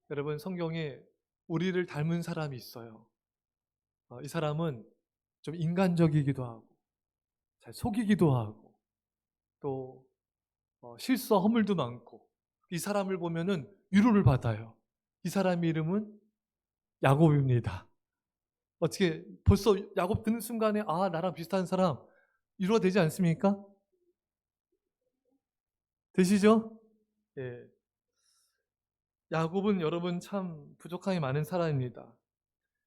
여러분, 성경에 우리를 닮은 사람이 있어요. 이 사람은 좀 인간적이기도 하고 잘 속이기도 하고 또 실수와 허물도 많고, 이 사람을 보면은 위로를 받아요. 이 사람의 이름은 야곱입니다. 어떻게 벌써 야곱 듣는 순간에 나랑 비슷한 사람 위로가 되지 않습니까? 되시죠? 예. 야곱은 여러분 참 부족함이 많은 사람입니다.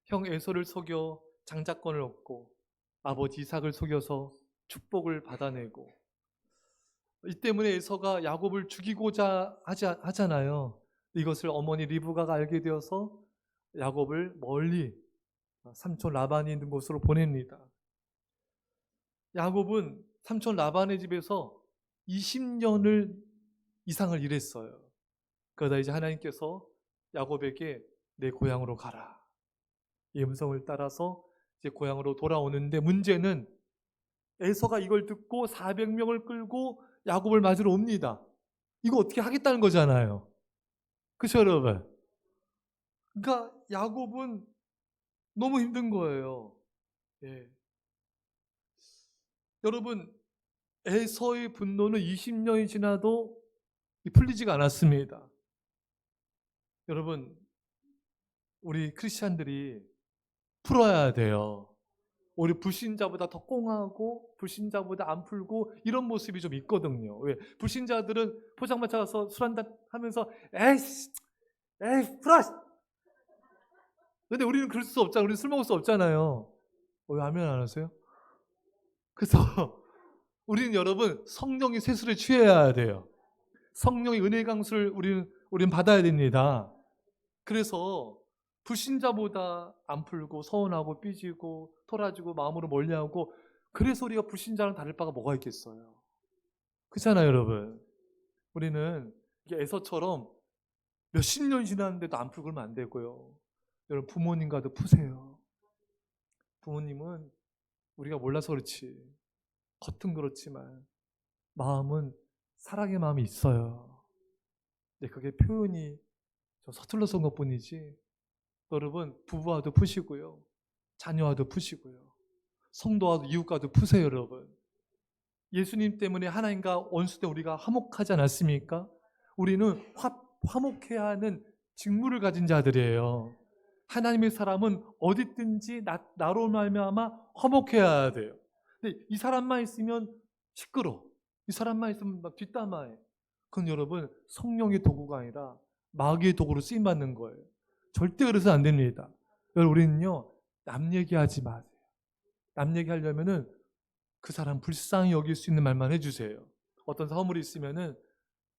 형 에서를 속여 장자권을 얻고 아버지 이삭을 속여서 축복을 받아내고, 이 때문에 에서가 야곱을 죽이고자 하잖아요. 이것을 어머니 리브가가 알게 되어서 야곱을 멀리 삼촌 라반이 있는 곳으로 보냅니다. 야곱은 삼촌 라반의 집에서 20년을 이상을 일했어요. 그러다 이제 하나님께서 야곱에게 내 고향으로 가라, 이 음성을 따라서 이제 고향으로 돌아오는데, 문제는 에서가 이걸 듣고 400명을 끌고 야곱을 맞으러 옵니다. 이거 어떻게 하겠다는 거잖아요. 그렇죠, 여러분? 그러니까 야곱은 너무 힘든 거예요. 예. 여러분, 에서의 분노는 20년이 지나도 풀리지가 않았습니다. 여러분, 우리 크리스찬들이 풀어야 돼요. 우리 불신자보다 더 꽁하고 불신자보다 안 풀고 이런 모습이 좀 있거든요. 왜? 불신자들은 포장마차 가서 술 한잔 하면서 에이 풀어. 근데 우리는 그럴 수 없잖아요. 우리는 술 먹을 수 없잖아요. 왜 아멘 안 하세요? 그래서 우리는 여러분 성령의 세수를 취해야 돼요. 성령의 은혜 강수를 우리는 받아야 됩니다. 그래서 불신자보다 안 풀고 서운하고 삐지고 토라지고 마음으로 멀리하고, 그래서 우리가 불신자랑 다를 바가 뭐가 있겠어요. 그렇잖아요, 여러분. 우리는 에서처럼 몇십 년 지났는데도 안 풀고 그러면 안 되고요. 여러분, 부모님과도 푸세요. 부모님은 우리가 몰라서 그렇지 겉은 그렇지만 마음은 사랑의 마음이 있어요. 근데 그게 표현이 좀 서툴러서 온 것뿐이지, 여러분 부부와도 푸시고요, 자녀와도 푸시고요, 성도와도 이웃과도 푸세요. 여러분, 예수님 때문에 하나님과 원수된 우리가 화목하지 않았습니까? 우리는 화목해야 하는 직무를 가진 자들이에요. 하나님의 사람은 어디 있든지 나로 말미암아 화목해야 돼요. 근데 이 사람만 있으면 시끄러, 이 사람만 있으면 막 뒷담화해. 그건 여러분 성령의 도구가 아니라 마귀의 도구로 쓰임받는 거예요. 절대 그래서 안 됩니다. 여러분, 우리는요 남 얘기하지 마세요. 남 얘기하려면은 그 사람 불쌍히 여길 수 있는 말만 해주세요. 어떤 허물이 있으면은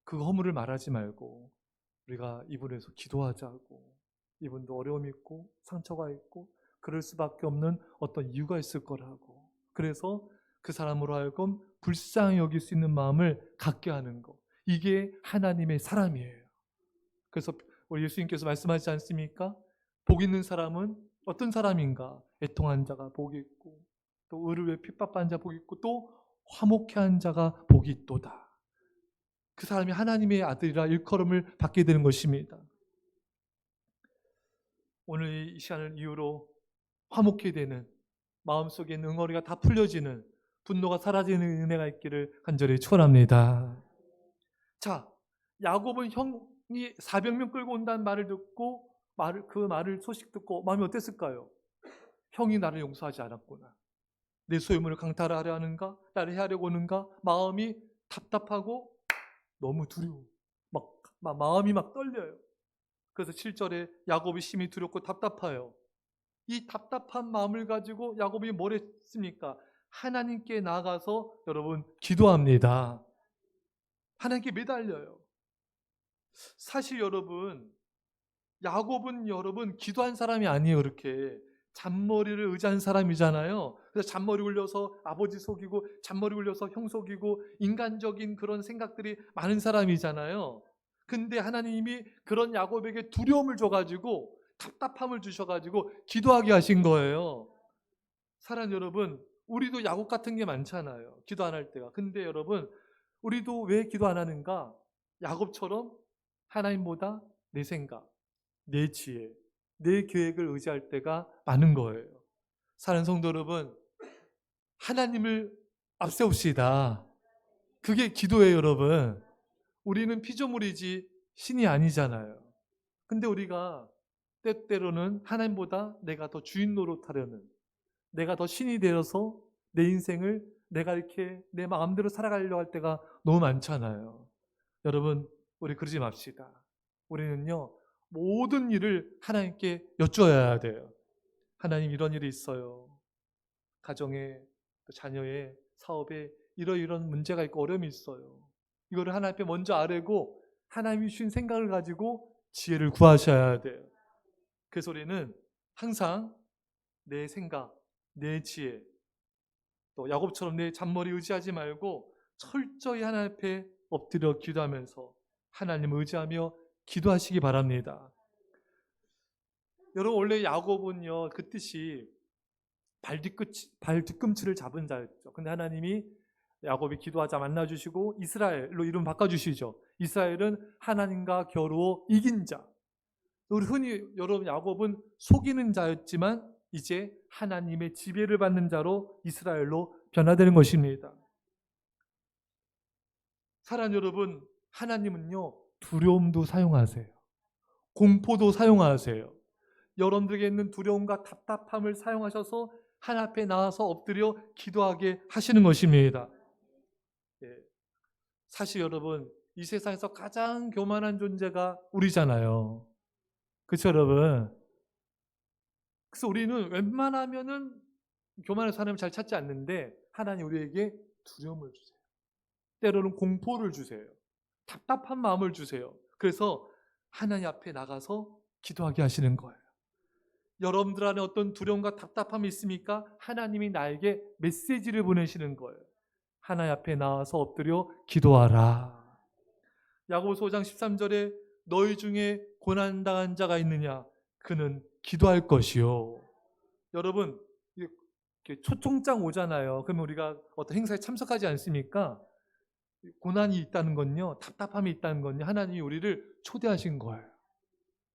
그 허물을 말하지 말고 우리가 이분에서 기도하자고, 이분도 어려움이 있고 상처가 있고 그럴 수밖에 없는 어떤 이유가 있을 거라고, 그래서 그 사람으로 하여금 불쌍히 여길 수 있는 마음을 갖게 하는 것, 이게 하나님의 사람이에요. 그래서 우리 예수님께서 말씀하시지 않습니까? 복 있는 사람은 어떤 사람인가? 애통한 자가 복이 있고 또 의를 위해 핍박받는 자 복이 있고 또 화목해한 자가 복이 있도다. 그 사람이 하나님의 아들이라 일컬음을 받게 되는 것입니다. 오늘 이 시간을 이후로 화목해 되는, 마음속에 있는 응어리가 다 풀려지는, 분노가 사라지는 은혜가 있기를 간절히 축원합니다. 자, 야곱은 형이 400명 끌고 온다는 말을 듣고 그 말을 소식 듣고 마음이 어땠을까요? 형이 나를 용서하지 않았구나, 내 소유물을 강탈하려 하는가, 나를 해하려고 하는가, 마음이 답답하고 너무 두려워. 마음이 막 떨려요. 그래서 7절에 야곱이 심히 두렵고 답답해요. 이 답답한 마음을 가지고 야곱이 뭘 했습니까? 하나님께 나아가서 여러분 기도합니다. 하나님께 매달려요. 사실 여러분, 야곱은 여러분 기도한 사람이 아니에요. 그렇게 잔머리를 의지한 사람이잖아요. 그래서 잔머리 굴려서 아버지 속이고 잔머리 굴려서 형 속이고 인간적인 그런 생각들이 많은 사람이잖아요. 근데 하나님이 그런 야곱에게 두려움을 줘가지고 답답함을 주셔가지고 기도하게 하신 거예요. 사랑 여러분, 우리도 야곱 같은 게 많잖아요. 기도 안 할 때가. 근데 여러분, 우리도 왜 기도 안 하는가? 야곱처럼 하나님보다 내 생각, 내 지혜, 내 계획을 의지할 때가 많은 거예요. 사랑하는 성도 여러분, 하나님을 앞세웁시다. 그게 기도예요, 여러분. 우리는 피조물이지 신이 아니잖아요. 근데 우리가 때때로는 하나님보다 내가 더 주인 노릇하려는, 내가 더 신이 되어서 내 인생을 내가 이렇게 내 마음대로 살아가려고 할 때가 너무 많잖아요. 여러분, 우리 그러지 맙시다. 우리는요, 모든 일을 하나님께 여쭈어야 돼요. 하나님, 이런 일이 있어요. 가정에, 또 자녀의 사업에 이런 문제가 있고 어려움이 있어요. 이거를 하나님 앞에 먼저 아뢰고 하나님이 주신 생각을 가지고 지혜를 구하셔야 돼요. 그래서 우리는 항상 내 생각, 내 지혜, 또 야곱처럼 내 잔머리 의지하지 말고 철저히 하나님 앞에 엎드려 기도하면서 하나님을 의지하며 기도하시기 바랍니다. 여러분, 원래 야곱은요, 그 뜻이 발 뒤꿈치를 잡은 자였죠. 근데 하나님이 야곱이 기도하자 만나주시고 이스라엘로 이름 바꿔주시죠. 이스라엘은 하나님과 겨루어 이긴 자. 우리 흔히 여러분, 야곱은 속이는 자였지만 이제 하나님의 지배를 받는 자로 이스라엘로 변화되는 것입니다. 사랑하는 여러분, 하나님은요, 두려움도 사용하세요. 공포도 사용하세요. 여러분들에게 있는 두려움과 답답함을 사용하셔서 하나님 앞에 나와서 엎드려 기도하게 하시는 것입니다. 사실 여러분, 이 세상에서 가장 교만한 존재가 우리잖아요. 그렇죠, 여러분? 그래서 우리는 웬만하면은 교만한 사람을 잘 찾지 않는데 하나님 우리에게 두려움을 주세요. 때로는 공포를 주세요. 답답한 마음을 주세요. 그래서 하나님 앞에 나가서 기도하게 하시는 거예요. 여러분들 안에 어떤 두려움과 답답함이 있습니까? 하나님이 나에게 메시지를 보내시는 거예요. 하나님 앞에 나와서 엎드려 기도하라. 야고보서 5장 13절에 너희 중에 고난당한 자가 있느냐? 그는 기도할 것이요. 여러분, 초청장 오잖아요. 그러면 우리가 어떤 행사에 참석하지 않습니까? 고난이 있다는 건요, 답답함이 있다는 건요, 하나님이 우리를 초대하신 거예요.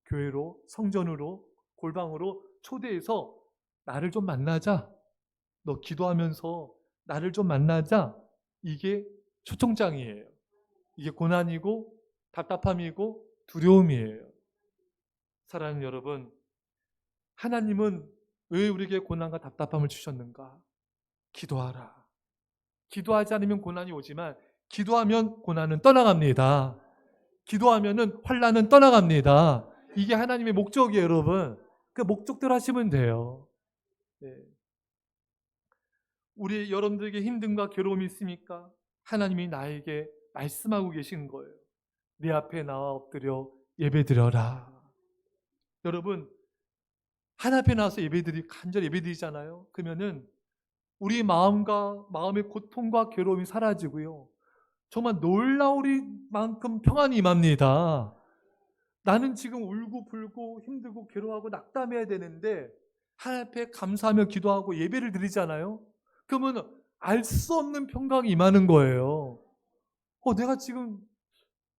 교회로, 성전으로, 골방으로 초대해서 나를 좀 만나자. 너 기도하면서 나를 좀 만나자. 이게 초청장이에요. 이게 고난이고 답답함이고 두려움이에요. 사랑하는 여러분, 하나님은 왜 우리에게 고난과 답답함을 주셨는가? 기도하라. 기도하지 않으면 고난이 오지만 기도하면 고난은 떠나갑니다. 기도하면은 환난은 떠나갑니다. 이게 하나님의 목적이에요, 여러분. 그 목적대로 하시면 돼요. 네. 우리 여러분들에게 힘듦과 괴로움이 있습니까? 하나님이 나에게 말씀하고 계신 거예요. 내 앞에 나와 엎드려 예배드려라. 여러분, 하나님 앞에 나와서 간절히 예배드리잖아요. 그러면은 우리 마음의 고통과 괴로움이 사라지고요, 정말 놀라울 만큼 평안이 임합니다. 나는 지금 울고 불고 힘들고 괴로워하고 낙담해야 되는데 하나님 앞에 감사하며 기도하고 예배를 드리잖아요. 그러면 알 수 없는 평강이 임하는 거예요. 내가 지금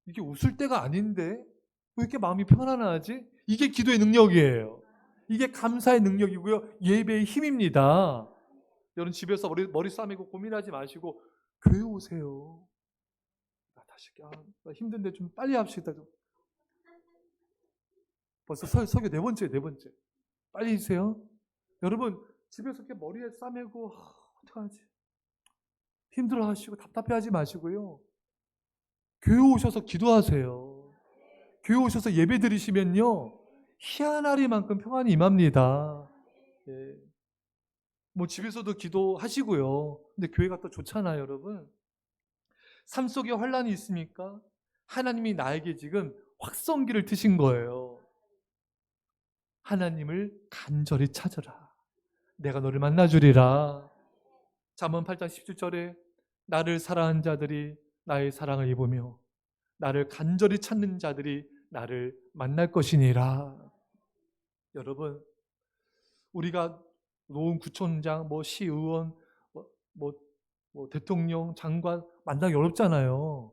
이게 웃을 때가 아닌데 왜 이렇게 마음이 평안하지? 이게 기도의 능력이에요. 이게 감사의 능력이고요, 예배의 힘입니다. 여러분, 집에서 머리 싸매고 고민하지 마시고 교회 오세요. 다시 나 힘든데 좀 빨리 합시다. 벌써 설교 네 번째. 빨리 해주세요. 여러분, 집에서 이렇게 머리에 싸매고 어떡하지? 힘들어하시고 답답해하지 마시고요, 교회 오셔서 기도하세요. 교회 오셔서 예배 드리시면요, 희한하리만큼 평안이 임합니다. 예. 뭐 집에서도 기도하시고요. 근데 교회가 또 좋잖아요, 여러분. 삶 속에 환난이 있습니까? 하나님이 나에게 지금 확성기를 트신 거예요. 하나님을 간절히 찾으라. 내가 너를 만나주리라. 잠언 8장 17절에 나를 사랑하는 자들이 나의 사랑을 입으며 나를 간절히 찾는 자들이 나를 만날 것이니라. 여러분, 우리가 노원 구청장, 시의원, 대통령, 장관 만나기 어렵잖아요.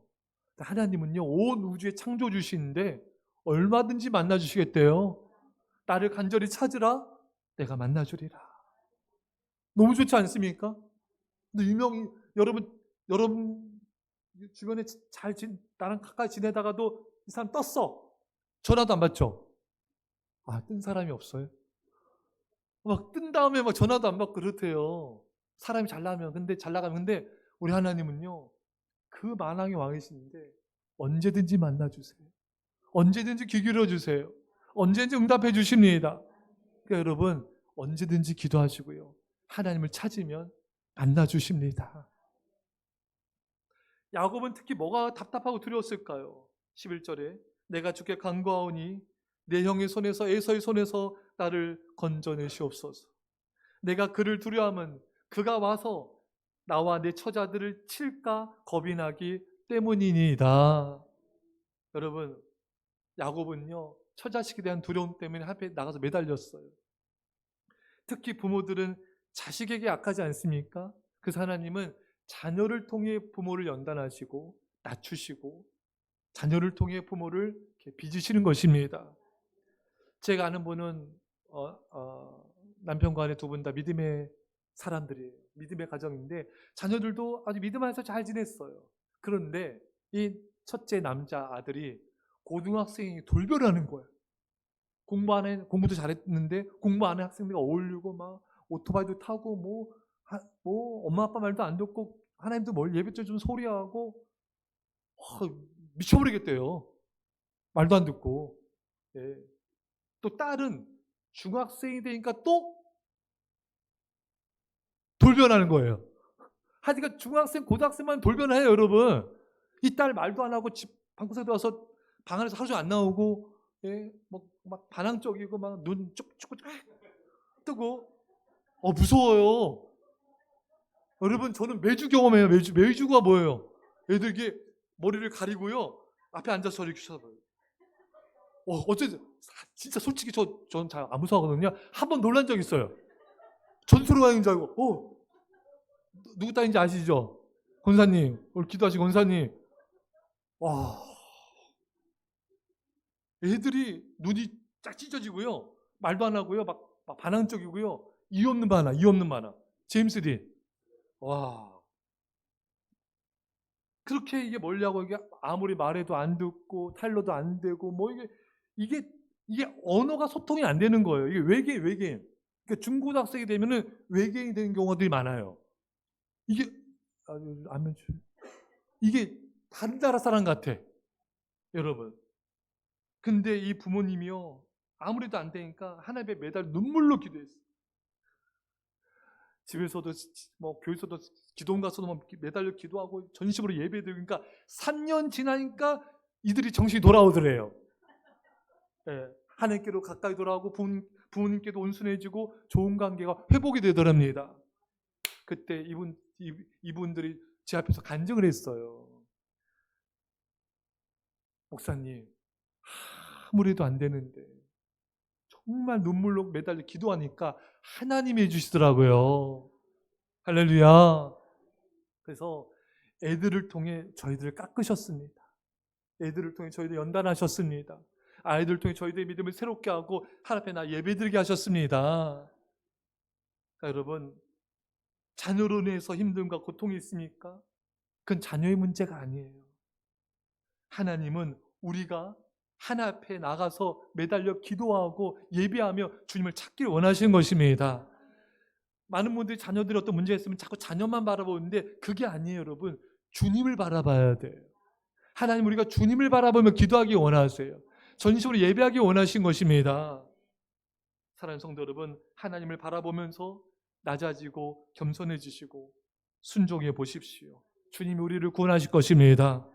하나님은요, 온 우주의 창조주신데 얼마든지 만나주시겠대요. 나를 간절히 찾으라, 내가 만나주리라. 너무 좋지 않습니까? 근데 여러분 주변에 나랑 가까이 지내다가도 이 사람 떴어. 전화도 안 받죠? 뜬 사람이 없어요? 막 뜬 다음에 막 전화도 안 받고 그렇대요. 사람이 잘 나가면. 근데 우리 하나님은요, 그 만왕의 왕이신데 언제든지 만나주세요. 언제든지 귀 기울여주세요. 언제든지 응답해 주십니다. 그러니까 여러분, 언제든지 기도하시고요. 하나님을 찾으면 만나주십니다. 야곱은 특히 뭐가 답답하고 두려웠을까요? 11절에 내가 주께 간구하오니 내 형의 손에서 에서의 손에서 나를 건져내시옵소서. 내가 그를 두려워하면 그가 와서 나와 내 처자들을 칠까 겁이 나기 때문이니이다. 여러분, 야곱은요, 처자식에 대한 두려움 때문에 앞에 나가서 매달렸어요. 특히 부모들은 자식에게 약하지 않습니까? 그래서 하나님은 자녀를 통해 부모를 연단하시고 낮추시고 자녀를 통해 부모를 빚으시는 것입니다. 제가 아는 분은 남편과 아내 두 분 다 믿음의 사람들이에요. 믿음의 가정인데 자녀들도 아주 믿음 안에서 잘 지냈어요. 그런데 이 첫째 남자 아들이 고등학생이 돌변을 하는 거예요. 공부도 잘했는데 공부 안 해 학생들과 어울리고 막 오토바이도 타고 뭐 엄마 아빠 말도 안 듣고 하나님도 예배 때 좀 소리하고 미쳐버리겠대요. 말도 안 듣고. 예. 또 딸은 중학생이 되니까 또 돌변하는 거예요. 하니까 중학생, 고등학생만 돌변을 해요, 여러분. 이 딸 말도 안 하고 집 방구석에 들어와서 방 안에서 하루 종일 안 나오고, 예, 막 반항적이고 막 눈 쭉쭉 뜨고, 무서워요. 여러분, 저는 매주 경험해요. 매주가 뭐예요? 애들 이게 머리를 가리고요, 앞에 앉아서 저를 쳐다봐요. 어쨌든 진짜 솔직히 저는 잘 안 무서워하거든요. 한 번 놀란 적 있어요. 전투로왕인 줄 알고, 누구 딸인지 아시죠? 권사님, 오늘 기도하신 권사님. 와, 애들이 눈이 쫙 찢어지고요, 말도 안 하고요, 막 반항적이고요, 이유 없는 만화. 제임스 린. 와, 그렇게 이게 뭐냐고, 이게 아무리 말해도 안 듣고 탈로도 안 되고 이게 언어가 소통이 안 되는 거예요. 이게 외계인. 그러니까 중고등학생이 되면은 외계인이 되는 경우들이 많아요. 이게 이게 다른 나라 사람 같아, 여러분. 근데 이 부모님이요, 아무래도 안 되니까 하나님의 매달 눈물로 기도했어요. 집에서도 교회에서도 기도원 가서도 매달려 기도하고 전심으로 예배드리고, 그러니까 3년 지나니까 이들이 정신이 돌아오더래요. 예, 하나님께로 가까이 돌아오고 부모님께도 온순해지고 좋은 관계가 회복이 되더랍니다. 그때 이분들이 제 앞에서 간증을 했어요. 목사님, 아무래도 안 되는데 정말 눈물로 매달려 기도하니까 하나님이 해주시더라고요. 할렐루야. 그래서 애들을 통해 저희들을 깎으셨습니다. 애들을 통해 저희들 연단하셨습니다. 아이들을 통해 저희들의 믿음을 새롭게 하고 하나님 앞에 나 예배드리게 하셨습니다. 그러니까 여러분, 자녀로 인해서 힘듦과 고통이 있습니까? 그건 자녀의 문제가 아니에요. 하나님은 우리가 하나 앞에 나가서 매달려 기도하고 예배하며 주님을 찾기를 원하시는 것입니다. 많은 분들이 자녀들이 어떤 문제가 있으면 자꾸 자녀만 바라보는데 그게 아니에요, 여러분. 주님을 바라봐야 돼요. 하나님, 우리가 주님을 바라보며 기도하기 원하세요. 전심으로 예배하기 원하신 것입니다. 사랑하는 성도 여러분, 하나님을 바라보면서 낮아지고 겸손해지시고 순종해 보십시오. 주님이 우리를 구원하실 것입니다.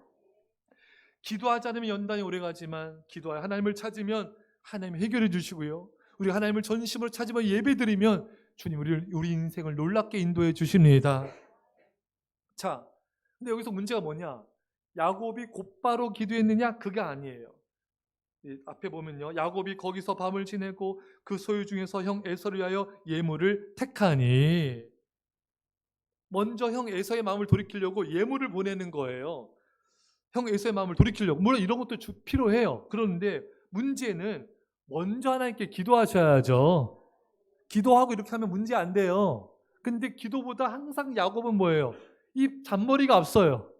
기도하지 않으면 연단이 오래가지만 기도하여 하나님을 찾으면 하나님이 해결해 주시고요, 우리 하나님을 전심으로 찾으며 예배드리면 주님 우리 인생을 놀랍게 인도해 주십니다. 자, 근데 여기서 문제가 뭐냐? 야곱이 곧바로 기도했느냐? 그게 아니에요. 앞에 보면요, 야곱이 거기서 밤을 지내고 그 소유 중에서 형 에서를 위하여 예물을 택하니, 먼저 형 에서의 마음을 돌이키려고 예물을 보내는 거예요. 형 에서의 마음을 돌이키려고. 물론 이런 것도 필요해요. 그런데 문제는 먼저 하나님께 기도하셔야죠. 기도하고 이렇게 하면 문제 안 돼요. 근데 기도보다 항상 야곱은 뭐예요? 이 잔머리가 앞서요.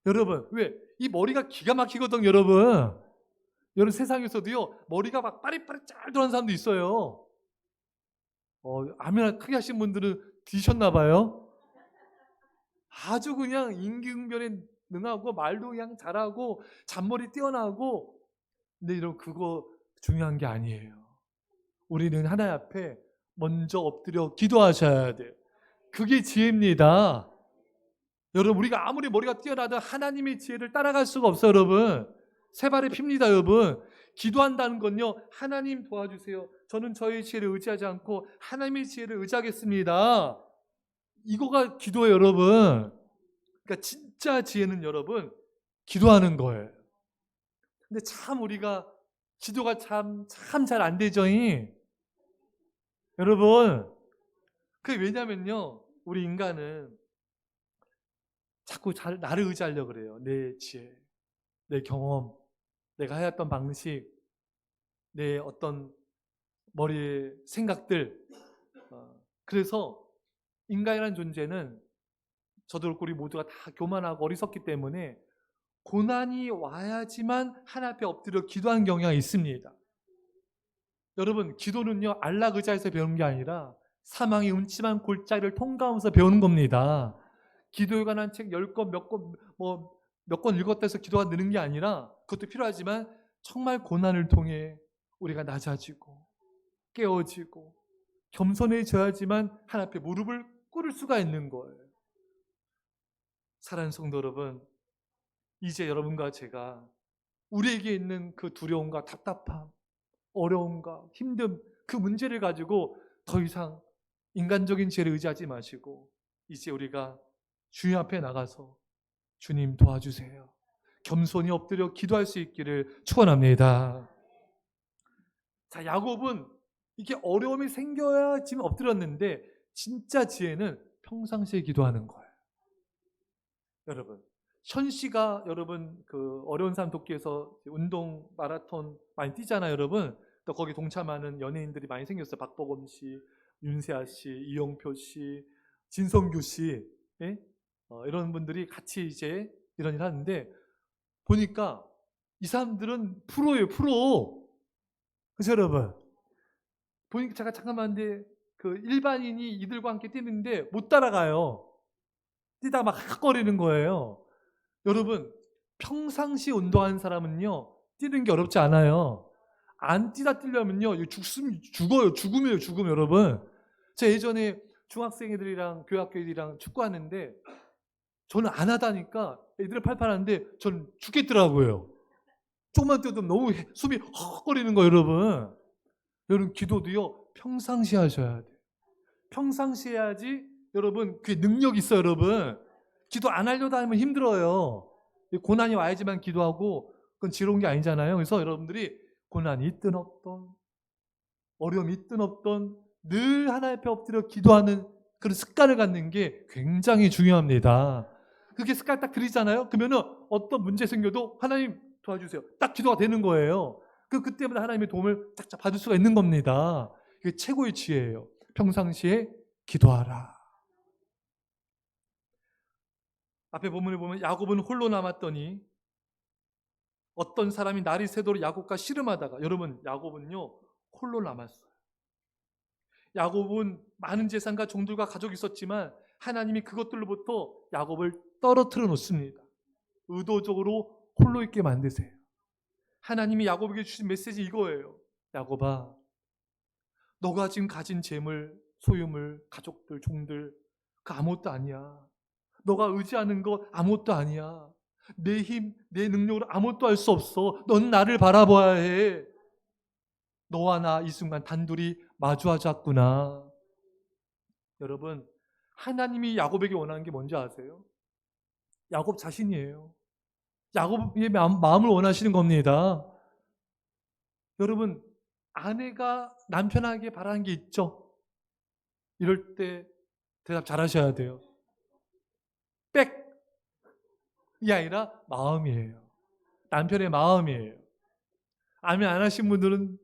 여러분, 왜? 이 머리가 기가 막히거든, 여러분. 여러분, 세상에서도요, 머리가 막 빠릿빠릿 잘 돌아가는 사람도 있어요. 아멘 크게 하신 분들은 뒤셨나 봐요. 아주 그냥 임기응변에 능하고 말도 그냥 잘하고 잔머리 뛰어나고. 근데 여러분, 그거 중요한 게 아니에요. 우리는 하나님 앞에 먼저 엎드려 기도하셔야 돼요. 그게 지혜입니다. 여러분, 우리가 아무리 머리가 뛰어나도 하나님의 지혜를 따라갈 수가 없어요, 여러분. 세 발에 핍니다, 여러분. 기도한다는 건요, 하나님 도와주세요. 저는 저의 지혜를 의지하지 않고 하나님의 지혜를 의지하겠습니다. 이거가 기도예요, 여러분. 그러니까 진짜 지혜는 여러분, 기도하는 거예요. 근데 참 우리가 기도가 참 잘 안 되죠. 여러분, 그게 왜냐면요, 우리 인간은 자꾸 나를 의지하려고 그래요. 내 지혜, 내 경험, 내가 해왔던 방식, 내 어떤 머리의 생각들. 그래서 인간이라는 존재는 저도 그렇고 우리 모두가 다 교만하고 어리석기 때문에 고난이 와야지만 하나님 앞에 엎드려 기도하는 경향이 있습니다. 여러분, 기도는요, 안락 의자에서 배우는 게 아니라 사망의 음침한 골짜기를 통과하면서 배우는 겁니다. 기도에 관한 책 10권, 몇 권 읽었다 해서 기도가 느는 게 아니라, 그것도 필요하지만 정말 고난을 통해 우리가 낮아지고 깨어지고 겸손해져야지만 하나님 앞에 무릎을 꿇을 수가 있는 거예요. 사랑하는 성도 여러분, 이제 여러분과 제가 우리에게 있는 그 두려움과 답답함, 어려움과 힘듦, 그 문제를 가지고 더 이상 인간적인 지혜를 의지하지 마시고 이제 우리가 주님 앞에 나가서 주님 도와주세요, 겸손히 엎드려 기도할 수 있기를 축원합니다. 자, 야곱은 이게 어려움이 생겨야 지금 엎드렸는데 진짜 지혜는 평상시에 기도하는 거예요. 여러분, 현 씨가 여러분 그 어려운 삶 돕기에서 운동 마라톤 많이 뛰잖아요, 여러분. 또 거기 동참하는 연예인들이 많이 생겼어요. 박보검 씨, 윤세아 씨, 이용표 씨, 진성규 씨, 예? 이런 분들이 같이 이제 이런 일 하는데 보니까 이 사람들은 프로예요, 프로. 그죠, 여러분? 보니까 제가 잠깐만 근데 그 일반인이 이들과 함께 뛰는데 못 따라가요. 뛰다가 막 헉거리는 거예요. 여러분, 평상시 운동하는 사람은요, 뛰는 게 어렵지 않아요. 안 뛰다 뛰려면요, 죽어요. 죽음이에요, 죽음, 여러분. 제가 예전에 중학생 애들이랑 교학교 애들이랑 축구하는데 저는 안 하다니까 애들은 팔팔하는데 저는 죽겠더라고요. 조금만 뛰어도 너무 숨이 헉거리는 거예요, 여러분. 여러분, 기도도요, 평상시 하셔야 돼요. 평상시 해야지 여러분 그게 능력이 있어요, 여러분. 기도 안 하려다 하면 힘들어요. 고난이 와야지만 기도하고 그건 지혜로운 게 아니잖아요. 그래서 여러분들이 고난이 있든 없든 어려움이 있든 없든 늘 하나님 앞에 엎드려 기도하는 그런 습관을 갖는 게 굉장히 중요합니다. 그게 습관 딱 들이잖아요. 그러면은 어떤 문제 생겨도 하나님 도와주세요, 딱 기도가 되는 거예요. 그때마다 하나님의 도움을 쫙쫙 받을 수가 있는 겁니다. 이게 최고의 지혜예요. 평상시에 기도하라. 앞에 본문을 보면 야곱은 홀로 남았더니 어떤 사람이 날이 새도록 야곱과 씨름하다가, 여러분, 야곱은요 홀로 남았어요. 야곱은 많은 재산과 종들과 가족이 있었지만 하나님이 그것들로부터 야곱을 떨어뜨려 놓습니다. 의도적으로 홀로 있게 만드세요. 하나님이 야곱에게 주신 메시지 이거예요. 야곱아, 너가 지금 가진 재물, 소유물, 가족들, 종들, 그 아무것도 아니야. 너가 의지하는 거 아무것도 아니야. 내 힘, 내 능력으로 아무것도 할 수 없어. 넌 나를 바라봐야 해. 너와 나 이 순간 단둘이 마주하자꾸나. 여러분, 하나님이 야곱에게 원하는 게 뭔지 아세요? 야곱 자신이에요. 야곱의 마음을 원하시는 겁니다. 여러분, 아내가 남편에게 바라는 게 있죠? 이럴 때 대답 잘 하셔야 돼요. 빽이 아니라 마음이에요. 남편의 마음이에요. 아멘 안 하신 분들은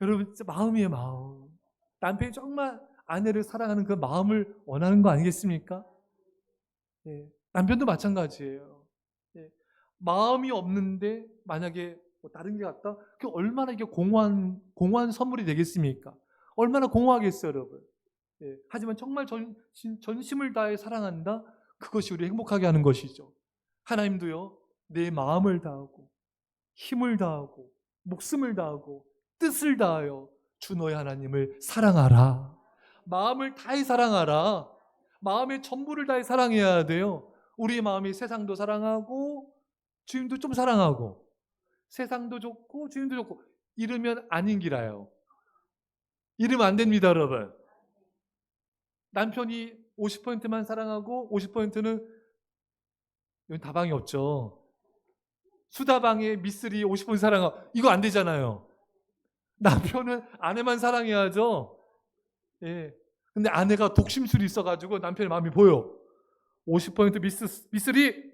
여러분 진짜 마음이에요, 마음. 남편이 정말 아내를 사랑하는 그 마음을 원하는 거 아니겠습니까? 예. 남편도 마찬가지예요. 예. 마음이 없는데 만약에 뭐 다른 게 같다? 그 얼마나 이게 공허한 선물이 되겠습니까? 얼마나 공허하겠어요, 여러분. 예. 하지만 정말 전심을 다해 사랑한다? 그것이 우리 행복하게 하는 것이죠. 하나님도요, 내 마음을 다하고, 힘을 다하고, 목숨을 다하고, 뜻을 다하여 주 너의 하나님을 사랑하라. 마음을 다해 사랑하라. 마음의 전부를 다해 사랑해야 돼요. 우리의 마음이 세상도 사랑하고, 주님도 좀 사랑하고, 세상도 좋고, 주님도 좋고, 이러면 아닌 기라요. 이러면 안 됩니다, 여러분. 남편이 50%만 사랑하고 50%는 여기 다방이 없죠. 수다방에 미쓰리 50% 사랑하고 이거 안 되잖아요. 남편은 아내만 사랑해야죠. 예. 근데 아내가 독심술이 있어가지고 남편의 마음이 보여. 50% 미쓰리?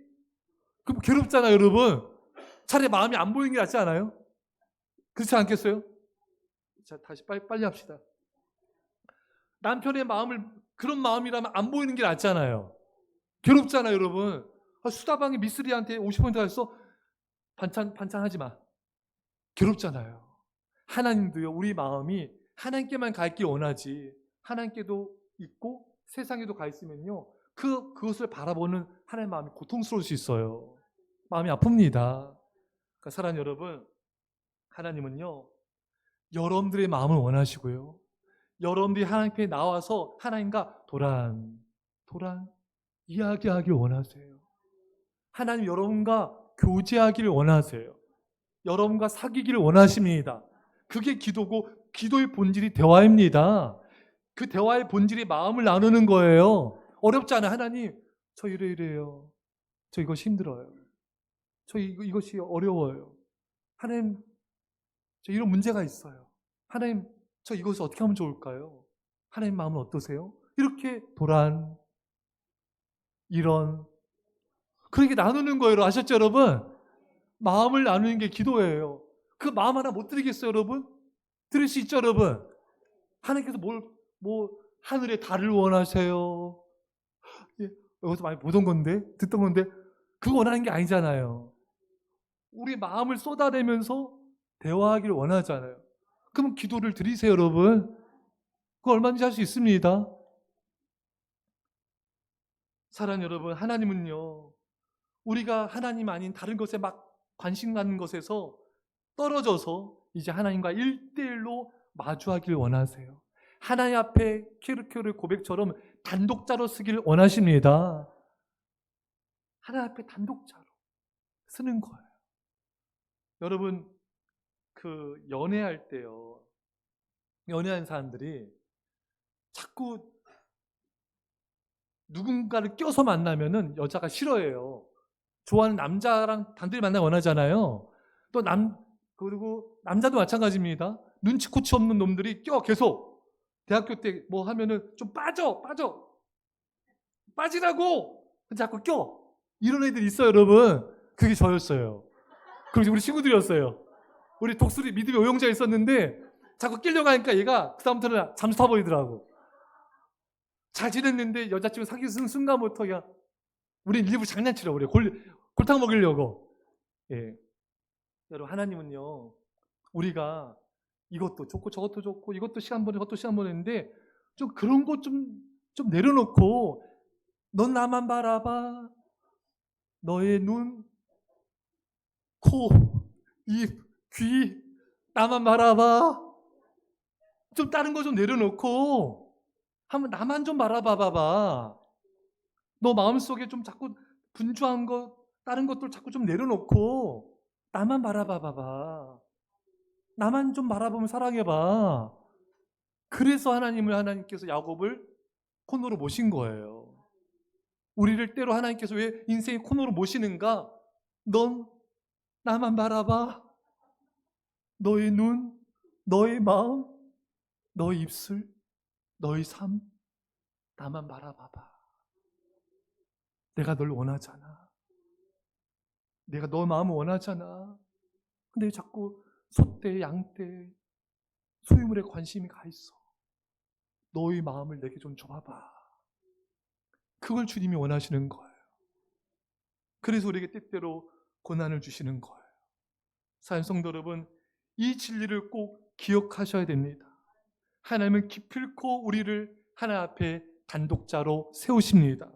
그럼 괴롭잖아요, 여러분. 차라리 마음이 안 보이는 게 낫지 않아요? 그렇지 않겠어요? 자, 다시 빨리 합시다. 남편의 마음을 그런 마음이라면 안 보이는 게 낫잖아요. 괴롭잖아요, 여러분. 수다방에 미쓰리한테 50%가 있어? 반찬하지 마. 괴롭잖아요. 하나님도요, 우리 마음이 하나님께만 가 있길 원하지, 하나님께도 있고 세상에도 가 있으면요, 그것을 바라보는 하나님의 마음이 고통스러울 수 있어요. 마음이 아픕니다. 그러니까 사랑하는 여러분, 하나님은요, 여러분들의 마음을 원하시고요, 여러분들이 하나님께 나와서 하나님과 도란 이야기하길 원하세요. 하나님 여러분과 교제하기를 원하세요. 여러분과 사귀기를 원하십니다. 그게 기도고, 기도의 본질이 대화입니다. 그 대화의 본질이 마음을 나누는 거예요. 어렵지 않아요. 하나님, 저 이래요. 저 이것이 힘들어요. 저 이것이 어려워요. 하나님, 저 이런 문제가 있어요. 하나님, 저 이것을 어떻게 하면 좋을까요? 하나님 마음은 어떠세요? 이렇게 이런 그렇게 나누는 거예요. 아셨죠, 여러분? 마음을 나누는 게 기도예요. 그 마음 하나 못 드리겠어요, 여러분? 드릴 수 있죠, 여러분? 하나님께서 하늘의 달을 원하세요. 예, 여기서 많이 보던 건데, 듣던 건데, 그거 원하는 게 아니잖아요. 우리 마음을 쏟아내면서 대화하기를 원하잖아요. 그럼 기도를 드리세요, 여러분. 그거 얼마든지 할 수 있습니다. 사랑하는 여러분, 하나님은요, 우리가 하나님 아닌 다른 것에 막 관심 갖는 것에서 떨어져서 이제 하나님과 1대1로 마주하길 원하세요. 하나님 앞에 키르케오의 고백처럼 단독자로 쓰기를 원하십니다. 하나님 앞에 단독자로 쓰는 거예요. 여러분, 그 연애할 때요, 연애하는 사람들이 자꾸 누군가를 껴서 만나면은 여자가 싫어해요. 좋아하는 남자랑 단둘이 만나기 원하잖아요. 그리고 남자도 마찬가지입니다. 눈치코치 없는 놈들이 계속 대학교 때 뭐 하면은 좀 빠지라고 자꾸 이런 애들 있어요, 여러분. 그게 저였어요. 그리고 우리 친구들이었어요. 우리 독수리 믿음의 오용자 있었는데 자꾸 끼려가니까 얘가 그다음부터는 잠수 타버리더라고. 잘 지냈는데 여자친구 사귀는 순간부터 그냥 우린 일부 장난치려고 그래요. 골탕 먹이려고. 예. 여러분, 하나님은요, 우리가 이것도 좋고 저것도 좋고 이것도 시간 보내 저것도 시간 보내는데 좀 그런 거 좀 내려놓고 넌 나만 바라봐. 너의 눈, 코, 입, 귀 나만 바라봐. 좀 다른 거 좀 내려놓고 한번 나만 좀 바라봐 봐봐. 너 마음속에 좀 자꾸 분주한 거 다른 것들 자꾸 좀 내려놓고 나만 바라봐 봐봐. 나만 좀 바라보면 사랑해봐. 그래서 하나님께서 야곱을 코너로 모신 거예요. 우리를 때로 하나님께서 왜 인생의 코너로 모시는가? 넌 나만 바라봐. 너의 눈, 너의 마음, 너의 입술, 너의 삶, 나만 바라봐봐. 내가 널 원하잖아. 내가 너 마음을 원하잖아. 근데 왜 자꾸 소떼, 양떼, 소유물에 관심이 가 있어. 너의 마음을 내게 좀 줘봐봐. 그걸 주님이 원하시는 거예요. 그래서 우리에게 때때로 고난을 주시는 거예요. 사랑하는 성도 여러분, 이 진리를 꼭 기억하셔야 됩니다. 하나님은 기필코 우리를 하나님 앞에 단독자로 세우십니다.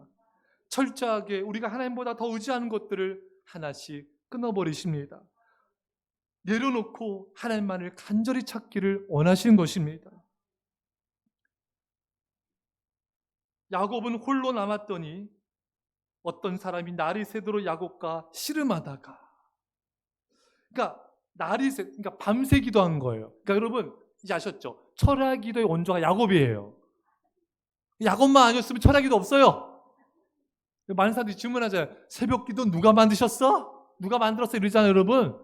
철저하게 우리가 하나님보다 더 의지하는 것들을 하나씩 끊어버리십니다. 내려놓고 하나님만을 간절히 찾기를 원하시는 것입니다. 야곱은 홀로 남았더니 어떤 사람이 날이 새도록 야곱과 씨름하다가, 그러니까 그러니까 밤새 기도한 거예요. 그러니까 여러분 이제 아셨죠? 철야 기도의 원조가 야곱이에요. 야곱만 아니었으면 철야 기도 없어요. 많은 사람들이 질문하잖아요. 새벽 기도 누가 만드셨어? 누가 만들었어? 이러잖아요, 여러분.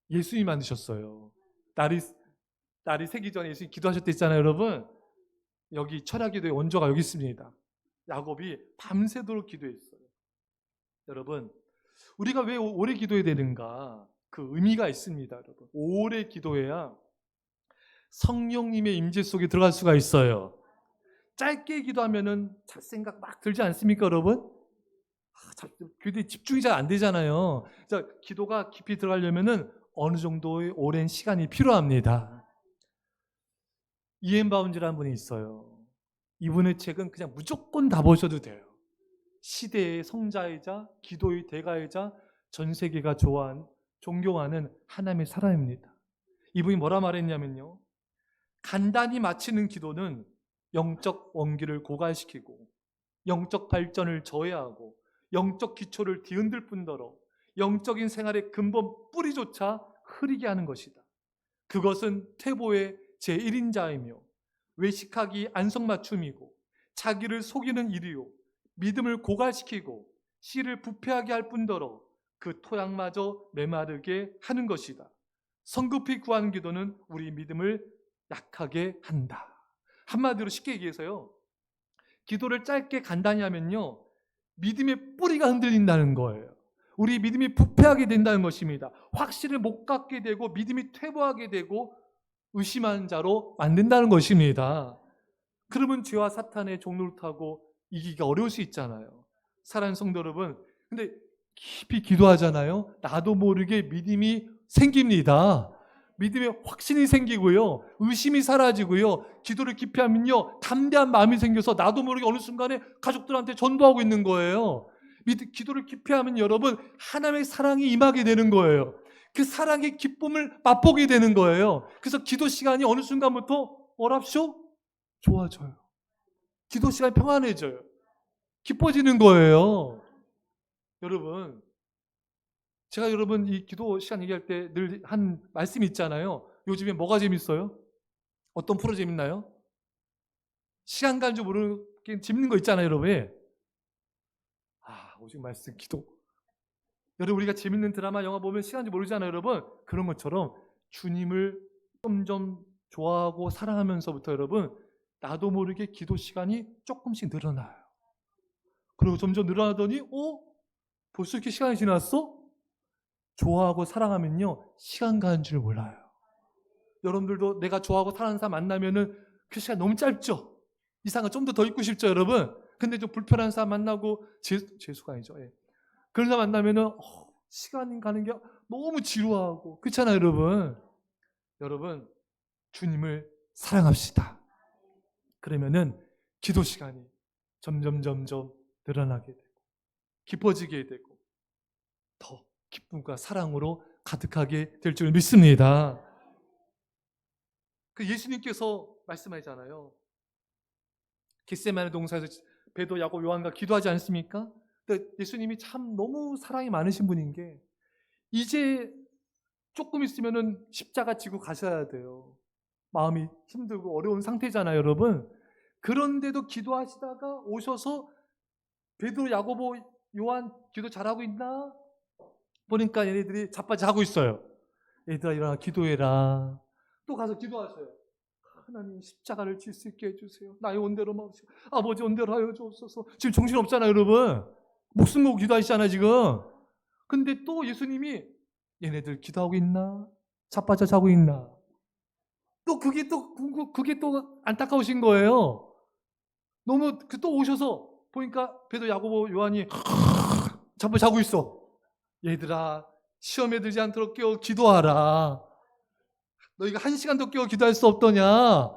예수님이 만드셨어요. 날이 새기 전에 예수님이 기도하셨다 했잖아요, 여러분. 여기 철야 기도의 원조가 여기 있습니다. 야곱이 밤새도록 기도했어요. 여러분, 우리가 왜 오래 기도해야 되는가? 그 의미가 있습니다, 여러분. 오래 기도해야 성령님의 임재 속에 들어갈 수가 있어요. 짧게 기도하면은 잡생각 막 들지 않습니까, 여러분? 기도에 집중이 잘 안 되잖아요. 그래서 기도가 깊이 들어가려면은 어느 정도의 오랜 시간이 필요합니다. 이엔 바운즈라는 분이 있어요. 이분의 책은 그냥 무조건 다 보셔도 돼요. 시대의 성자이자 기도의 대가이자 전 세계가 존경하는 하나님의 사람입니다. 이분이 뭐라 말했냐면요. 간단히 마치는 기도는 영적 원기를 고갈시키고 영적 발전을 저해하고 영적 기초를 뒤흔들 뿐더러 영적인 생활의 근본 뿌리조차 흐리게 하는 것이다. 그것은 퇴보의 제1인자이며 외식하기 안성맞춤이고 자기를 속이는 일이요 믿음을 고갈시키고 씨를 부패하게 할 뿐더러 그 토양마저 메마르게 하는 것이다. 성급히 구하는 기도는 우리 믿음을 약하게 한다. 한마디로 쉽게 얘기해서요, 기도를 짧게 간단히 하면요 믿음의 뿌리가 흔들린다는 거예요. 우리 믿음이 부패하게 된다는 것입니다. 확신을 못 갖게 되고 믿음이 퇴보하게 되고 의심하는 자로 만든다는 것입니다. 그러면 죄와 사탄의 종로를 타고 이기기가 어려울 수 있잖아요. 사랑하는 성도 여러분, 근데 깊이 기도하잖아요. 나도 모르게 믿음이 생깁니다. 믿음의 확신이 생기고요, 의심이 사라지고요, 기도를 깊이 하면요 담대한 마음이 생겨서 나도 모르게 어느 순간에 가족들한테 전도하고 있는 거예요. 기도를 깊이 하면 여러분 하나님의 사랑이 임하게 되는 거예요. 그 사랑의 기쁨을 맛보게 되는 거예요. 그래서 기도 시간이 어느 순간부터 어랍쇼? 좋아져요. 기도 시간이 평안해져요. 기뻐지는 거예요. 여러분, 제가 여러분 이 기도 시간 얘기할 때 늘 한 말씀이 있잖아요. 요즘에 뭐가 재밌어요? 어떤 프로 재밌나요? 시간 가는 줄 모르게 재밌는 거 있잖아요, 여러분. 오직 말씀 기도. 여러분, 우리가 재밌는 드라마, 영화 보면 시간인지 모르잖아요, 여러분. 그런 것처럼 주님을 점점 좋아하고 사랑하면서부터 여러분 나도 모르게 기도 시간이 조금씩 늘어나요. 그리고 점점 늘어나더니 벌써 이렇게 시간이 지났어? 좋아하고 사랑하면요 시간 가는 줄 몰라요. 여러분들도 내가 좋아하고 사랑하는 사람 만나면은 그 시간 너무 짧죠? 이상한 좀 더 있고 싶죠, 여러분? 근데 좀 불편한 사람 만나고 재수가 아니죠. 예. 그런 사람 만나면은 시간 가는 게 너무 지루하고 그렇잖아요, 여러분. 여러분, 주님을 사랑합시다. 그러면은 기도 시간이 점점 늘어나게 되고 깊어지게 되고 더 기쁨과 사랑으로 가득하게 될 줄 믿습니다. 그 예수님께서 말씀하잖아요. 겟세마네 동산에서 베드로, 야곱, 요한과 기도하지 않습니까? 근데 예수님이 참 너무 사랑이 많으신 분인 게 이제 조금 있으면은 십자가 지고 가셔야 돼요. 마음이 힘들고 어려운 상태잖아요, 여러분. 그런데도 기도하시다가 오셔서 베드로, 야고보, 요한 기도 잘하고 있나? 보니까 얘네들이 자빠지하고 있어요. 얘들아 일어나 기도해라. 또 가서 기도하셔요. 하나님 십자가를 질 수 있게 해주세요. 나의 온대로 마시고 아버지 온대로 하여 주옵소서. 지금 정신없잖아요, 여러분. 목숨 걸고 기도하시잖아요, 지금. 근데 또 예수님이 얘네들 기도하고 있나? 자빠져 자고 있나? 또 그게 또 안타까우신 거예요. 너무 또 오셔서 보니까 베드로, 야고보, 요한이 자빠져 자고 있어. 얘들아, 시험에 들지 않도록 깨어 기도하라. 너희가 1시간도 깨어 기도할 수 없더냐?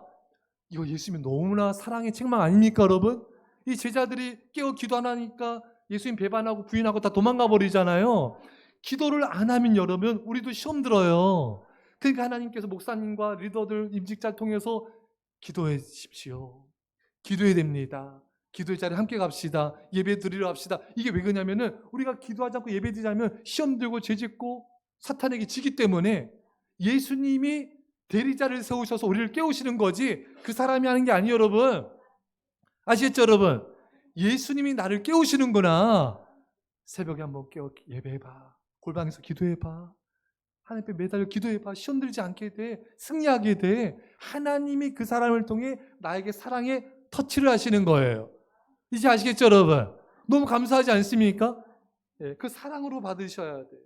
이거 예수님이 너무나 사랑의 책망 아닙니까, 여러분? 이 제자들이 깨어 기도 안 하니까 예수님 배반하고 부인하고 다 도망가 버리잖아요. 기도를 안 하면 여러분, 우리도 시험 들어요. 그러니까 하나님께서 목사님과 리더들, 임직자를 통해서 기도해 주십시오. 기도해야 됩니다. 기도의 자리에 함께 갑시다. 예배 드리러 갑시다. 이게 왜 그러냐면은 우리가 기도하지 않고 예배 드리지 않으면 시험 들고 죄짓고 사탄에게 지기 때문에 예수님이 대리자를 세우셔서 우리를 깨우시는 거지 그 사람이 하는 게 아니에요, 여러분. 아시겠죠, 여러분? 예수님이 나를 깨우시는구나. 새벽에 한번 깨워 예배해봐. 골방에서 기도해봐. 하나님 앞에 매달려 기도해봐. 시험 들지 않게 돼. 승리하게 돼. 하나님이 그 사람을 통해 나에게 사랑의 터치를 하시는 거예요. 이제 아시겠죠, 여러분? 너무 감사하지 않습니까? 예, 그 사랑으로 받으셔야 돼요.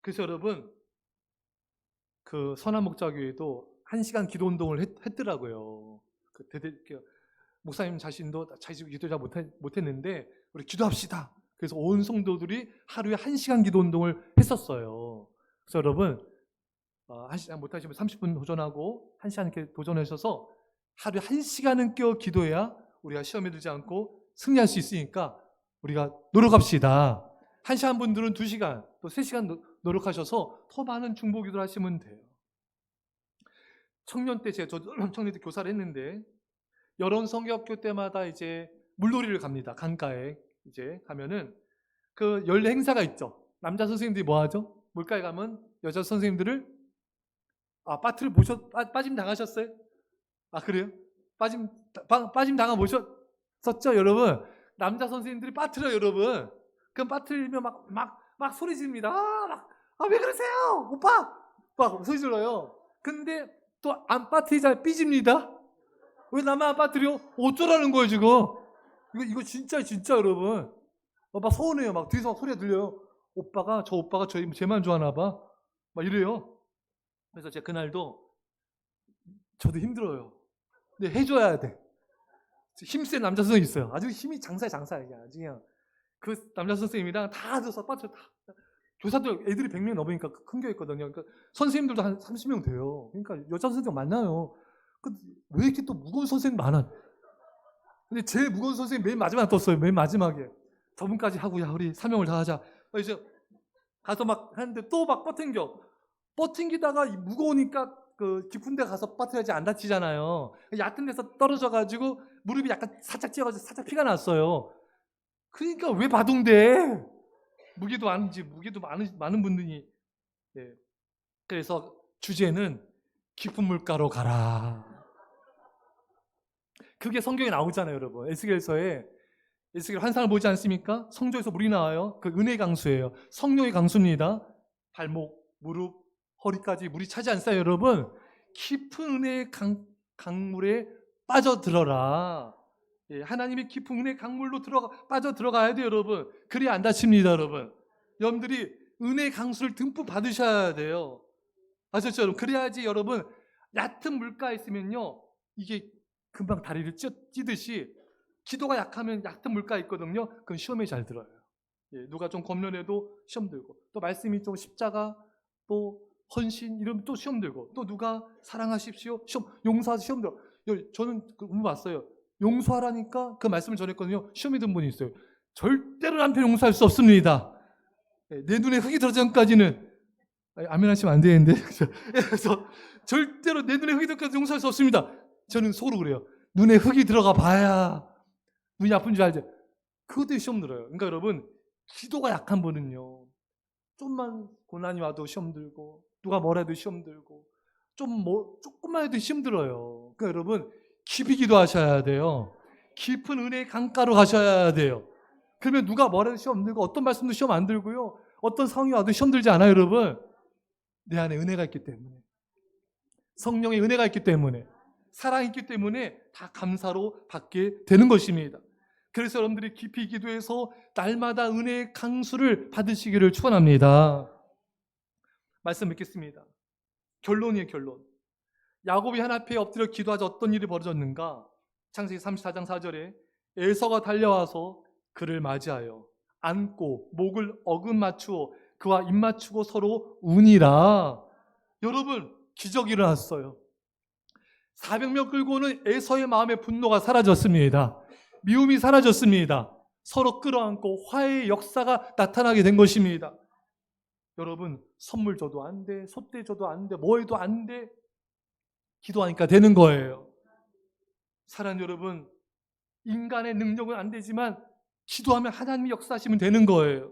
그래서 여러분, 그 선한목자교회도 1시간 기도 운동을 했더라고요. 목사님 자신도 자신 기도 잘 못했는데 우리 기도합시다. 그래서 온 성도들이 하루에 1시간 기도 운동을 했었어요. 그래서 여러분, 1시간 못하시면 30분 도전하고 1시간 이렇게 도전하셔서 하루에 1시간은 깨어 기도해야 우리가 시험에 들지 않고 승리할 수 있으니까 우리가 노력합시다. 1시간 분들은 2시간 또 3시간 노력하셔서 더 많은 중보 기도를 하시면 돼요. 청년 때 저 청년 때 교사를 했는데 여론 성경학교 때마다 이제 물놀이를 갑니다. 강가에 이제 가면은 그 연례 행사가 있죠. 남자 선생님들이 뭐 하죠? 물가에 가면 여자 선생님들을 빠트를 빠짐 당하셨어요? 그래요? 빠짐 당하 보셨었죠, 여러분? 남자 선생님들이 빠트려, 여러분. 그럼 빠트리면 막 소리 지릅니다. 왜 그러세요? 오빠! 막 소리 질러요. 근데 또 안 빠트리자 삐집니다. 왜 나만 안 빠트려? 어쩌라는 거예요, 지금? 이거 진짜 여러분. 막 서운해요. 막 뒤에서 막 소리가 들려요. 저 오빠가 쟤만 좋아하나 봐. 막 이래요. 그래서 제가 그날도 저도 힘들어요. 근데 해줘야 돼. 힘센 남자 선생님 있어요. 아주 힘이 장사야. 아주 그냥. 그 남자 선생님이랑 다 줘서 빠져. 교사들 애들이 100명 넘으니까 큰 교회거든요. 그러니까 선생님들도 한 30명 돼요. 그러니까 여자 선생님 많아요. 왜 이렇게 또 무거운 선생님 많아? 근데 제일 무거운 선생님 맨 마지막에 떴어요. 맨 마지막에. 저분까지 하고 야 우리 사명을 다하자. 이제 가서 막 하는데 또 막 버팅기다가 무거우니까 그 깊은 데 가서 빠뜨려야지 안 다치잖아요. 얕은 데서 떨어져가지고 무릎이 약간 살짝 찌어가지고 살짝 피가 났어요. 그러니까 왜 바둥대? 무게도 많은 분들이. 네. 그래서 주제는 깊은 물가로 가라. 그게 성경에 나오잖아요, 여러분. 에스겔서에 에스겔 환상을 보지 않습니까? 성전에서 물이 나와요. 그 은혜의 강수예요. 성령의 강수입니다. 발목, 무릎, 허리까지 물이 차지 않어요, 여러분. 깊은 은혜의 강물에 빠져들어라. 예, 하나님의 깊은 은혜의 강물로 빠져들어가야 돼요, 여러분. 그래야 안 다칩니다, 여러분. 여러분들이 은혜의 강수를 듬뿍 받으셔야 돼요. 아셨죠, 여러분? 그래야지 여러분, 얕은 물가에 있으면요, 이게 금방 다리를 찌듯이 기도가 약하면 얕은 물가에 있거든요. 그건 시험에 잘 들어요. 예, 누가 좀 검련해도 시험 들고, 또 말씀이 좀 십자가, 또 헌신 이러면 또 시험 들고, 또 누가 사랑하십시오, 용서하시 시험 들어. 저는 그 공부 봤어요. 용서하라니까 그 말씀을 전했거든요. 시험이 든 분이 있어요. 절대로 남편 용서할 수 없습니다. 예, 내 눈에 흙이 들어가기 전까지는 아멘 하시면 안 되는데. 그래서 절대로 내 눈에 흙이 들어가기 전까지 용서할 수 없습니다. 저는 속으로 그래요. 눈에 흙이 들어가 봐야 눈이 아픈 줄 알죠. 그것도 시험 들어요. 그러니까 여러분, 기도가 약한 분은요, 좀만 고난이 와도 시험 들고, 누가 뭐라 해도 시험 들고, 조금만 해도 시험 들어요. 그러니까 여러분, 깊이 기도하셔야 돼요. 깊은 은혜의 강가로 가셔야 돼요. 그러면 누가 뭐라 해도 시험 들고, 어떤 말씀도 시험 안 들고요, 어떤 상황이 와도 시험 들지 않아요, 여러분. 내 안에 은혜가 있기 때문에, 성령의 은혜가 있기 때문에, 사랑이 있기 때문에 다 감사로 받게 되는 것입니다. 그래서 여러분들이 깊이 기도해서 날마다 은혜의 강수를 받으시기를 축원합니다. 말씀 맺겠습니다. 결론이에요, 결론. 야곱이 하나님 앞에 엎드려 기도하자 어떤 일이 벌어졌는가? 창세기 34장 4절에 에서가 달려와서 그를 맞이하여 안고 목을 어금 맞추어 그와 입 맞추고 서로 우니라. 여러분, 기적이 일어났어요. 400명 끌고 오는 에서의 마음의 분노가 사라졌습니다. 미움이 사라졌습니다. 서로 끌어안고 화해의 역사가 나타나게 된 것입니다. 여러분, 선물 줘도 안 돼, 소떼 줘도 안 돼, 뭐 해도 안 돼. 기도하니까 되는 거예요. 사랑하는 여러분, 인간의 능력은 안 되지만 기도하면 하나님이 역사하시면 되는 거예요.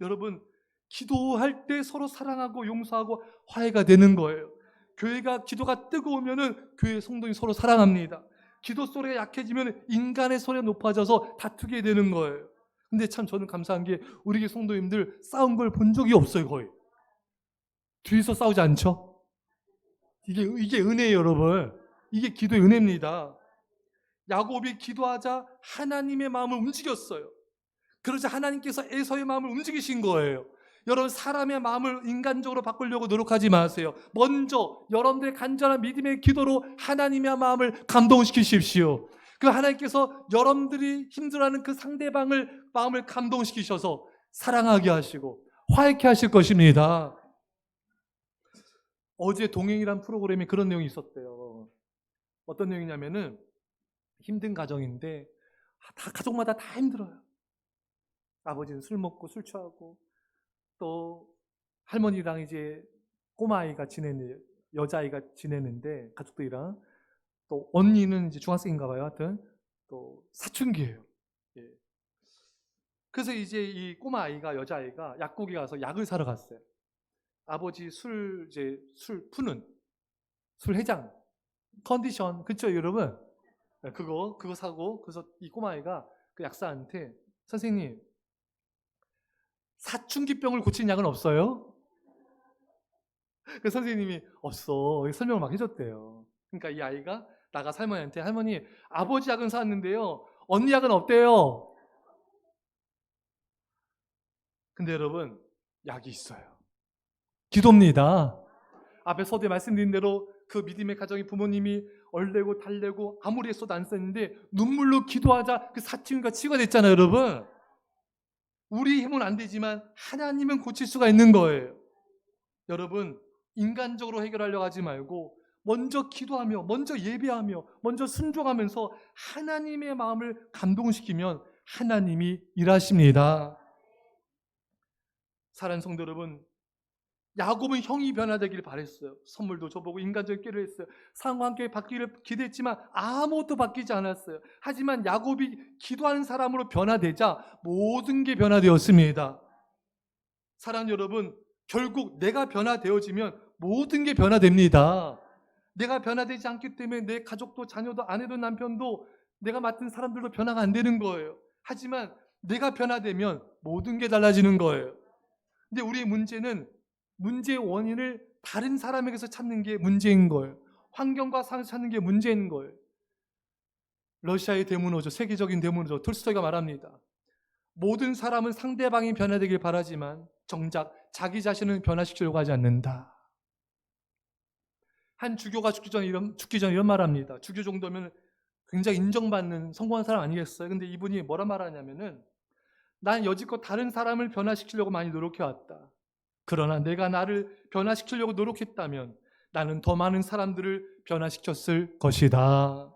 여러분, 기도할 때 서로 사랑하고 용서하고 화해가 되는 거예요. 교회가 기도가 뜨거우면은 교회 성도들이 서로 사랑합니다. 기도 소리가 약해지면 인간의 소리가 높아져서 다투게 되는 거예요. 근데 참 저는 감사한 게 우리 교회 성도님들 싸운 걸 본 적이 없어요. 거의 뒤에서 싸우지 않죠? 이게 은혜예요, 여러분. 이게 기도의 은혜입니다. 야곱이 기도하자 하나님의 마음을 움직였어요. 그러자 하나님께서 에서의 마음을 움직이신 거예요. 여러분, 사람의 마음을 인간적으로 바꾸려고 노력하지 마세요. 먼저 여러분들의 간절한 믿음의 기도로 하나님의 마음을 감동시키십시오. 그 하나님께서 여러분들이 힘들어하는 그 상대방을 마음을 감동시키셔서 사랑하게 하시고 화해케 하실 것입니다. 어제 동행이란 프로그램에 그런 내용이 있었대요. 어떤 내용이냐면은 힘든 가정인데 다 가족마다 다 힘들어요. 아버지는 술 먹고 술 취하고 또 할머니랑 이제 꼬마아이가 지내는 여자아이가 지내는데 가족들이랑 또 언니는 이제 중학생인가 봐요. 하여튼 또 사춘기예요. 예. 그래서 이제 이 꼬마아이가 여자아이가 약국에 가서 약을 사러 갔어요. 아버지 술 푸는 술 해장 컨디션, 그쵸 여러분? 그거 사고, 그래서 이 꼬마아이가 그 약사한테 선생님, 사춘기병을 고치는 약은 없어요? 그 선생님이 없어, 설명을 막 해줬대요. 그러니까 이 아이가 나가서 할머니한테 할머니, 아버지 약은 사왔는데요 언니 약은 없대요. 근데 여러분, 약이 있어요. 기도입니다. 앞에 서두에 말씀드린 대로 그 믿음의 가정이 부모님이 얼레고 달래고 아무리 했어도 안 썼는데 눈물로 기도하자 그 사춘기가 치유가 됐잖아요. 여러분, 우리 힘은 안 되지만 하나님은 고칠 수가 있는 거예요. 여러분, 인간적으로 해결하려고 하지 말고 먼저 기도하며 먼저 예배하며 먼저 순종하면서 하나님의 마음을 감동시키면 하나님이 일하십니다. 사랑하는 성도 여러분, 야곱은 형이 변화되기를 바랬어요. 선물도 줘보고 인간적인 꾀를 했어요. 상황과 함께 바뀌기를 기대했지만 아무것도 바뀌지 않았어요. 하지만 야곱이 기도하는 사람으로 변화되자 모든 게 변화되었습니다. 사랑하는 여러분, 결국 내가 변화되어지면 모든 게 변화됩니다. 내가 변화되지 않기 때문에 내 가족도 자녀도 아내도 남편도 내가 맡은 사람들도 변화가 안 되는 거예요. 하지만 내가 변화되면 모든 게 달라지는 거예요. 근데 우리의 문제는 문제의 원인을 다른 사람에게서 찾는 게 문제인 거예요. 환경과 상황에서 찾는 게 문제인 거예요. 러시아의 대문호죠. 세계적인 대문호죠. 톨스토이가 말합니다. 모든 사람은 상대방이 변화되길 바라지만 정작 자기 자신을 변화시키려고 하지 않는다. 한 주교가 죽기 전에 이런 말합니다. 주교 정도면 굉장히 인정받는 성공한 사람 아니겠어요? 근데 이분이 뭐라 말하냐면은 난 여지껏 다른 사람을 변화시키려고 많이 노력해왔다. 그러나 내가 나를 변화시키려고 노력했다면 나는 더 많은 사람들을 변화시켰을 것이다.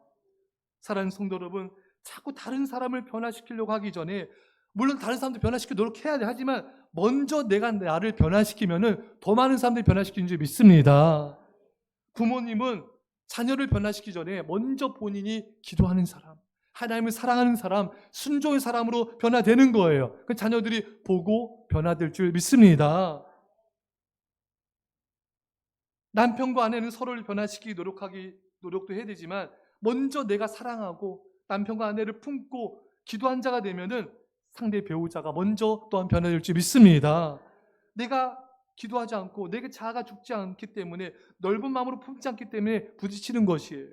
사랑하는 성도 여러분, 자꾸 다른 사람을 변화시키려고 하기 전에 물론 다른 사람들 변화시키려 노력해야 돼. 하지만 먼저 내가 나를 변화시키면은 더 많은 사람들이 변화시키는 줄 믿습니다. 부모님은 자녀를 변화시키기 전에 먼저 본인이 기도하는 사람, 하나님을 사랑하는 사람, 순종의 사람으로 변화되는 거예요. 그 자녀들이 보고 변화될 줄 믿습니다. 남편과 아내는 서로를 변화시키기 노력도 해야 되지만 먼저 내가 사랑하고 남편과 아내를 품고 기도한 자가 되면은 상대 배우자가 먼저 또한 변화될 줄 믿습니다. 내가 기도하지 않고 내게 자아가 죽지 않기 때문에 넓은 마음으로 품지 않기 때문에 부딪히는 것이에요.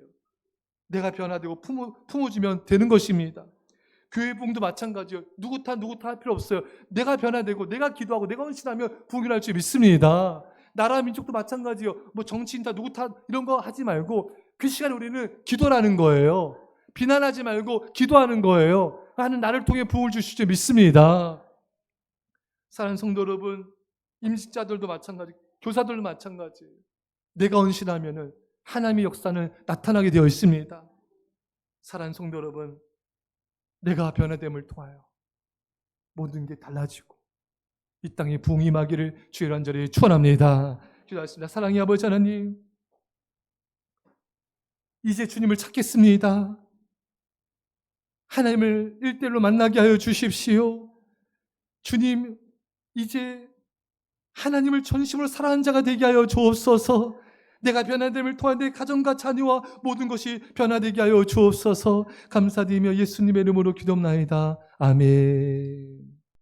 내가 변화되고 품어주면 되는 것입니다. 교회 부흥도 마찬가지예요. 누구 탓 할 필요 없어요. 내가 변화되고 내가 기도하고 내가 헌신하면 부흥이 날 줄 믿습니다. 나라 민족도 마찬가지예요. 뭐 정치인 탓 누구 탓 이런 거 하지 말고 그 시간에 우리는 기도라는 거예요. 비난하지 말고 기도하는 거예요. 하나님 나를 통해 부흥을 주실 줄 믿습니다. 사랑하는 성도 여러분, 임직자들도 마찬가지, 교사들도 마찬가지예요. 내가 헌신하면은 하나님의 역사는 나타나게 되어 있습니다. 사랑하는 성도 여러분, 내가 변화됨을 통하여 모든 게 달라지고 이 땅에 부흥이 임하기를 주의 간절히 축원합니다. 기도하겠습니다. 사랑의 아버지 하나님, 이제 주님을 찾겠습니다. 하나님을 일대일로 만나게 하여 주십시오. 주님, 이제 하나님을 전심으로 사랑하는 자가 되게 하여 주옵소서. 내가 변화됨을 통해 내 가정과 자녀와 모든 것이 변화되게 하여 주옵소서. 감사드리며 예수님의 이름으로 기도합나이다. 아멘.